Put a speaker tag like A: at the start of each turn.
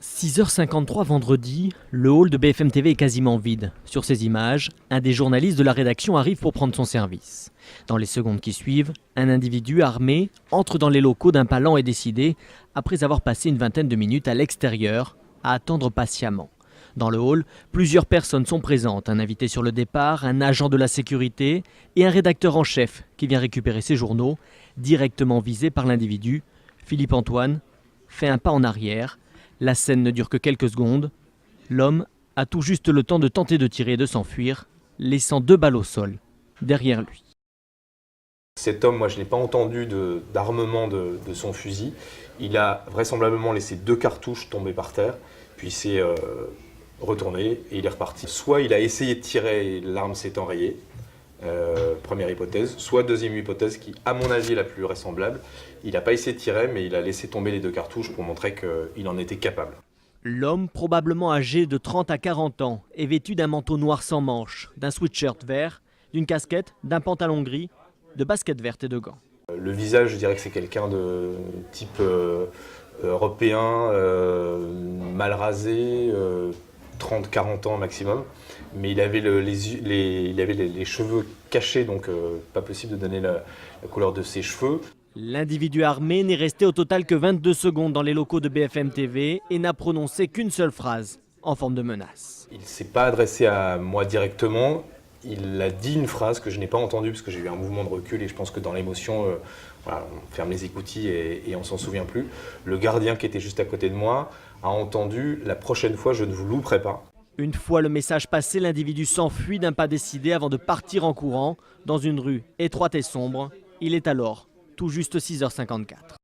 A: 6h53 vendredi, le hall de BFM TV est quasiment vide. Sur ces images, un des journalistes de la rédaction arrive pour prendre son service. Dans les secondes qui suivent, un individu armé entre dans les locaux d'un pas lent et décidé, après avoir passé une vingtaine de minutes à l'extérieur, à attendre patiemment. Dans le hall, plusieurs personnes sont présentes, un invité sur le départ, un agent de la sécurité et un rédacteur en chef qui vient récupérer ses journaux, directement visé par l'individu. Philippe Antoine fait un pas en arrière. La scène ne dure que quelques secondes. L'homme a tout juste le temps de tenter de tirer et de s'enfuir, laissant 2 balles au sol derrière lui.
B: Cet homme, moi je n'ai pas entendu d'armement de son fusil. Il a vraisemblablement laissé 2 cartouches tomber par terre, puis il s'est retourné et il est reparti. Soit il a essayé de tirer et l'arme s'est enrayée, première hypothèse, soit deuxième hypothèse qui, à mon avis, est la plus vraisemblable. Il n'a pas essayé de tirer, mais il a laissé tomber les 2 cartouches pour montrer qu'il en était capable.
A: L'homme, probablement âgé de 30 à 40 ans, est vêtu d'un manteau noir sans manches, d'un sweatshirt vert, d'une casquette, d'un pantalon gris, de baskets vertes et de gants.
B: Le visage, je dirais que c'est quelqu'un de type européen, mal rasé, 30-40 ans maximum. Mais il avait les cheveux cachés, donc pas possible de donner la couleur de ses cheveux.
A: L'individu armé n'est resté au total que 22 secondes dans les locaux de BFM TV et n'a prononcé qu'une seule phrase, en forme de menace.
B: Il ne s'est pas adressé à moi directement, il a dit une phrase que je n'ai pas entendue parce que j'ai eu un mouvement de recul et je pense que dans l'émotion, voilà, on ferme les écoutilles et on s'en souvient plus. Le gardien qui était juste à côté de moi a entendu « la prochaine fois, je ne vous louperai pas ».
A: Une fois le message passé, l'individu s'enfuit d'un pas décidé avant de partir en courant dans une rue étroite et sombre. Il est alors tout juste 6h54.